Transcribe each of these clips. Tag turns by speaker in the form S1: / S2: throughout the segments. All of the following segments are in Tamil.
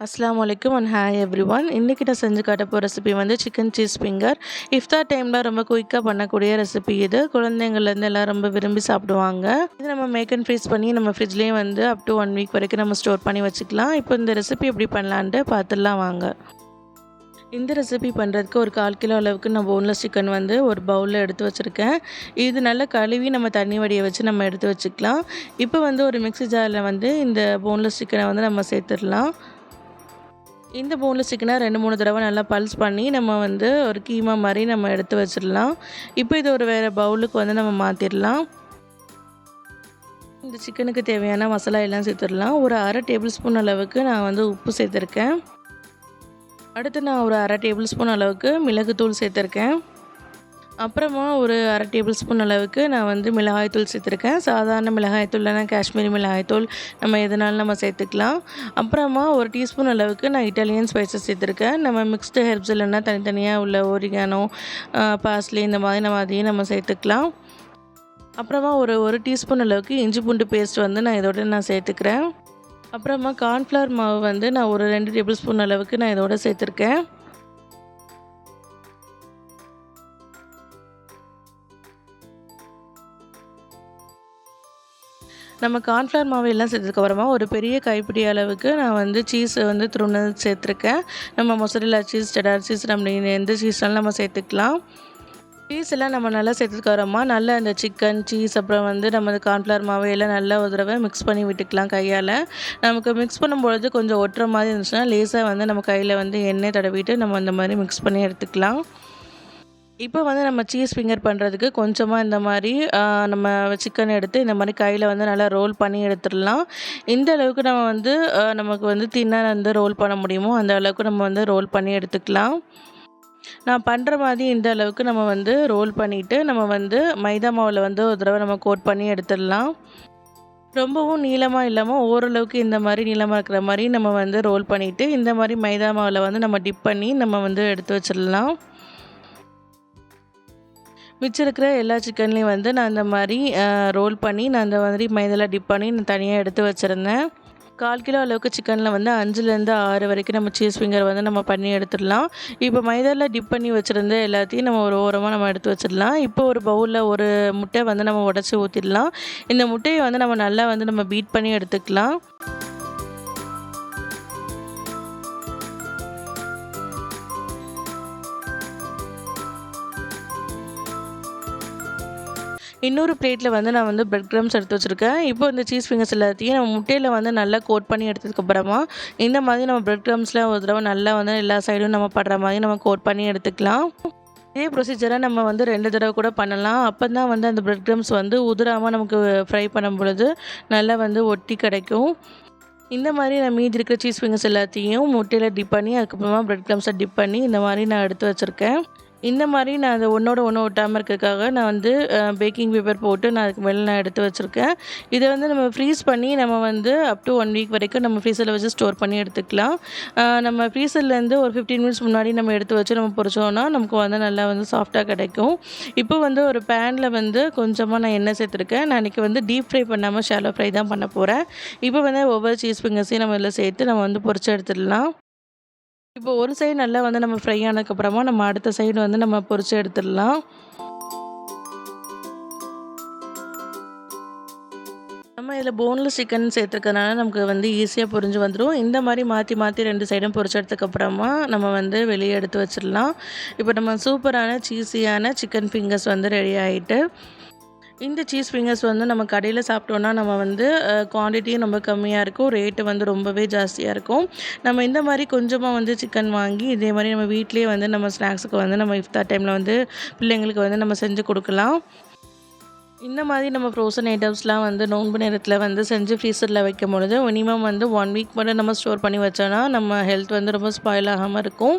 S1: அஸ்ஸலாமு அலைக்கும் அண்ட் ஹாய் எவ்ரிவன். இன்றைக்கி நான் செஞ்சு காட்ட போகிற ரெசிபி வந்து சிக்கன் சீஸ் ஃபிங்கர். இஃப்தார் டைமில் ரொம்ப குயிக்காக பண்ணக்கூடிய ரெசிபி இது. குழந்தைங்கள்லேருந்து எல்லாம் ரொம்ப விரும்பி சாப்பிடுவாங்க. இது நம்ம மேக் அண்ட் ஃப்ரீஸ் பண்ணி நம்ம ஃப்ரிட்ஜ்லேயே வந்து அப் டு 1 வீக் வரைக்கும் நம்ம ஸ்டோர் பண்ணி வச்சுக்கலாம். இப்போ இந்த ரெசிபி எப்படி பண்ணலான்ட்டு பார்த்துடலாம் வாங்க. இந்த ரெசிபி பண்ணுறதுக்கு ஒரு 1/4 கிலோ அளவுக்கு நான் போன்லெஸ் சிக்கன் வந்து ஒரு பவுலில் எடுத்து வச்சுருக்கேன். இது நல்லா கழுவி நம்ம தண்ணி வடியை வச்சு நம்ம எடுத்து வச்சுக்கலாம். இப்போ வந்து ஒரு மிக்ஸி ஜாரில் வந்து இந்த போன்லெஸ் சிக்கனை வந்து நம்ம சேர்த்துடலாம். இந்த போன்லெஸ் சிக்கனை 2-3 தடவை நல்லா பல்ஸ் பண்ணி நம்ம வந்து ஒரு கீமா மாதிரி நம்ம எடுத்து வச்சிடலாம். இப்போ இது ஒரு வேறு பவுலுக்கு வந்து நம்ம மாற்றிடலாம். இந்த சிக்கனுக்கு தேவையான மசாலா எல்லாம் சேர்த்துடலாம். ஒரு 1/2 டேபிள் ஸ்பூன் அளவுக்கு நான் வந்து உப்பு சேர்த்துருக்கேன். அடுத்து நான் ஒரு 1/2 டேபிள் ஸ்பூன் அளவுக்கு மிளகுத்தூள் சேர்த்துருக்கேன். அப்புறமா ஒரு 1/2 டேபிள் ஸ்பூன் அளவுக்கு நான் வந்து மிளகாய்த்தூள் சேர்த்துருக்கேன். சாதாரண மிளகாய்த்தூள் இல்லைனா காஷ்மீரி மிளகாய்த்தூள் நம்ம எதுனாலும் நம்ம சேர்த்துக்கலாம். அப்புறமா ஒரு டீஸ்பூன் அளவுக்கு நான் இட்டாலியன் ஸ்பைசஸ் சேர்த்துருக்கேன். நம்ம மிக்ஸ்டு ஹெர்ப்ஸ் இல்லைன்னா தனித்தனியாக உள்ள ஓரிகானோ, பார்ஸ்லி இந்த மாதிரி நம்ம அதையும் நம்ம சேர்த்துக்கலாம். அப்புறமா ஒரு டீஸ்பூன் அளவுக்கு இஞ்சி பூண்டு பேஸ்ட் வந்து நான் இதோட நான் சேர்த்துக்கிறேன். அப்புறமா கார்ன்ஃப்ளவர் மாவு வந்து நான் ஒரு 2 டேபிள் ஸ்பூன் அளவுக்கு நான் இதோட சேர்த்துருக்கேன். நம்ம கார்ன்ஃப்ளவர் மாவு எல்லாம் சேர்த்ததுக்கப்புறமா ஒரு பெரிய கைப்பிடி அளவுக்கு நான் வந்து சீஸ் வந்து துருவினது சேர்த்துருக்கேன். நம்ம மொசரெல்லா சீஸ், செடார் சீஸ், நம்ம எந்த சீஸ்னாலும் நம்ம சேர்த்துக்கலாம். சீஸ் எல்லாம் நம்ம நல்லா சேர்த்ததுக்கப்புறமா நல்லா அந்த சிக்கன், சீஸ் அப்புறம் வந்து நம்ம கார்ன்ஃப்ளவர் மாவு எல்லாம் நல்லா ஒரு தடவை மிக்ஸ் பண்ணி விட்டுக்கலாம் கையால். நமக்கு மிக்ஸ் பண்ணும்பொழுது கொஞ்சம் ஒட்டுற மாதிரி இருந்துச்சுன்னா லேசாக வந்து நம்ம கையில் வந்து எண்ணெய் தடவிட்டு நம்ம அந்த மாதிரி மிக்ஸ் பண்ணி எடுத்துக்கலாம். இப்போ வந்து நம்ம சீஸ் ஃபிங்கர் பண்ணுறதுக்கு கொஞ்சமாக இந்த மாதிரி நம்ம சிக்கன் எடுத்து இந்த மாதிரி கையில் வந்து நல்லா ரோல் பண்ணி எடுத்துடலாம். இந்த அளவுக்கு நம்ம வந்து நமக்கு வந்து தின்னாக வந்து ரோல் பண்ண முடியுமோ அந்த அளவுக்கு நம்ம வந்து ரோல் பண்ணி எடுத்துக்கலாம். நான் பண்ணுற மாதிரி இந்த அளவுக்கு நம்ம வந்து ரோல் பண்ணிவிட்டு நம்ம வந்து மைதா மாவில் வந்து ஒரு தடவை நம்ம கோட் பண்ணி எடுத்துடலாம். ரொம்பவும் நீளமாக இல்லாமல் ஓரளவுக்கு இந்த மாதிரி நீளமாக இருக்கிற மாதிரி நம்ம வந்து ரோல் பண்ணிவிட்டு இந்த மாதிரி மைதா மாவில் வந்து நம்ம டிப் பண்ணி நம்ம வந்து எடுத்து வச்சிடலாம். மிச்சம் இருக்கிற எல்லா சிக்கன்லேயும் வந்து நான் இந்த மாதிரி ரோல் பண்ணி நான் அந்த மாதிரி மைதாவில் டிப் பண்ணி நான் தனியாக எடுத்து வச்சுருந்தேன். 1/4 கிலோ அளவுக்கு சிக்கனில் வந்து 5லேருந்து 6 வரைக்கும் நம்ம சீஸ் ஃபிங்கர் வந்து நம்ம பண்ணி எடுத்துடலாம். இப்போ மைதாவில் டிப் பண்ணி வச்சுருந்த எல்லாத்தையும் நம்ம ஒரு ஓரமாக நம்ம எடுத்து வச்சிடலாம். இப்போ ஒரு பவுலில் ஒரு முட்டை வந்து நம்ம உடச்சி ஊற்றிடலாம். இந்த முட்டையை வந்து நம்ம நல்லா வந்து நம்ம பீட் பண்ணி எடுத்துக்கலாம். இன்னொரு பிளேட்டில் வந்து நான் வந்து பிரெட் க்ரம்ஸ் எடுத்து வச்சுருக்கேன். இப்போ இந்த சீஸ் ஃபிங்கர்ஸ் எல்லாத்தையும் நம்ம முட்டையில் வந்து நல்லா கோட் பண்ணி எடுத்ததுக்கப்புறமா இந்த மாதிரி நம்ம பிரெட் க்ரம்ஸில் ஒரு தடவை நல்லா வந்து எல்லா சைடும் நம்ம படுற மாதிரி நம்ம கோட் பண்ணி எடுத்துக்கலாம். இதே ப்ரொசீஜரை நம்ம வந்து 2 தடவை கூட பண்ணலாம். அப்போ தான் வந்து அந்த பிரெட் க்ரம்ஸ் வந்து உதிராமல் நமக்கு ஃப்ரை பண்ணும் பொழுது நல்லா வந்து ஒட்டி கிடைக்கும். இந்த மாதிரி நான் மீதி இருக்கிற சீஸ் ஃபிங்கர்ஸ் எல்லாத்தையும் முட்டையில் டிப் பண்ணி அதுக்கப்புறமா பிரெட் க்ரம்ஸை டிப் பண்ணி இந்த மாதிரி நான் எடுத்து வச்சுருக்கேன். இந்த மாதிரி நான் அதை ஒன்றோட ஒன்று ஒட்டாமல் இருக்கிறதுக்காக நான் வந்து பேக்கிங் பேப்பர் போட்டு நான் அதுக்கு மேலே நான் எடுத்து வச்சுருக்கேன். இதை வந்து நம்ம ஃப்ரீஸ் பண்ணி நம்ம வந்து அப் டு 1 வீக் வரைக்கும் நம்ம ஃப்ரீசரில் வச்சு ஸ்டோர் பண்ணி எடுத்துக்கலாம். நம்ம ஃப்ரீசர்லேருந்து ஒரு 15 மினிட்ஸ் முன்னாடி நம்ம எடுத்து வச்சு நம்ம பொரிச்சோன்னா நமக்கு வந்து நல்லா வந்து சாஃப்டாக கிடைக்கும். இப்போ வந்து ஒரு பேனில் வந்து கொஞ்சமாக நான் எண்ணெய் சேர்த்துருக்கேன். நான் இன்றைக்கி வந்து டீப் ஃப்ரை பண்ணாமல் ஷாலோ ஃப்ரை தான் பண்ண போகிறேன். இப்போ வந்து ஒவ்வொரு சீஸ் ஃபிங்கர்ஸையும் நம்ம இதில் சேர்த்து நம்ம வந்து பொரிச்சு எடுத்துடலாம். இப்போ ஒரு சைடு நல்லா வந்து நம்ம ஃப்ரை ஆனதுக்கப்புறமா நம்ம அடுத்த சைடு வந்து நம்ம பொரிச்சு எடுத்துடலாம். நம்ம இதில் போன்லெஸ் சிக்கன் சேர்த்துருக்கனால நமக்கு வந்து ஈஸியாக பொரிஞ்சு வந்துடும். இந்த மாதிரி மாற்றி மாற்றி 2 சைடும் பொரிச்சு எடுத்ததுக்கப்புறமா நம்ம வந்து வெளியே எடுத்து வச்சிடலாம். இப்போ நம்ம சூப்பரான சீஸியான சிக்கன் ஃபிங்கர்ஸ் வந்து ரெடி ஆகிட்டு. இந்த சீஸ் ஃபிங்கர்ஸ் வந்து நம்ம கடையில் சாப்பிட்டோன்னா நம்ம வந்து குவான்டிட்டியும் ரொம்ப கம்மியாக இருக்கும், ரேட்டு வந்து ரொம்பவே ஜாஸ்தியாக இருக்கும். நம்ம இந்த மாதிரி கொஞ்சமாக வந்து சிக்கன் வாங்கி இதே மாதிரி நம்ம வீட்டிலேயே வந்து நம்ம ஸ்நாக்ஸுக்கு வந்து நம்ம இஃப்தார் டைமில் வந்து பிள்ளைங்களுக்கு வந்து நம்ம செஞ்சு கொடுக்கலாம். இந்த மாதிரி நம்ம ஃப்ரோசன் ஐட்டம்ஸ்லாம் வந்து நோன்பு நேரத்தில் வந்து செஞ்சு ஃப்ரீசரில் வைக்கும் பொழுது மினிமம் வந்து 1 வீக் மட்டும் நம்ம ஸ்டோர் பண்ணி வச்சோன்னா நம்ம ஹெல்த் வந்து ரொம்ப ஸ்பாயில் ஆகாமல் இருக்கும்.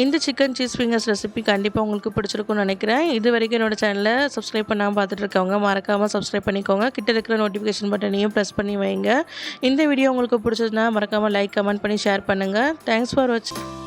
S1: இந்த சிக்கன் சீஸ் ஃபிங்கர்ஸ் ரெசிபி கண்டிப்பாக உங்களுக்கு பிடிச்சிருக்கும்னு நினைக்கிறேன். இது வரைக்கும் என்னோடய சேனலை சப்ஸ்கிரைப் பண்ணாமல் பார்த்துட்டு இருக்கவங்க மறக்காமல் சப்ஸ்கிரைப் பண்ணிக்கோங்க. கிட்ட இருக்கிற நோட்டிஃபிகேஷன் பட்டனையும் ப்ரெஸ் பண்ணி வைங்க. இந்த வீடியோ உங்களுக்கு பிடிச்சதுன்னா மறக்காமல் லைக், கமெண்ட் பண்ணி ஷேர் பண்ணுங்கள். தேங்க்ஸ் ஃபார் வாட்சிங்.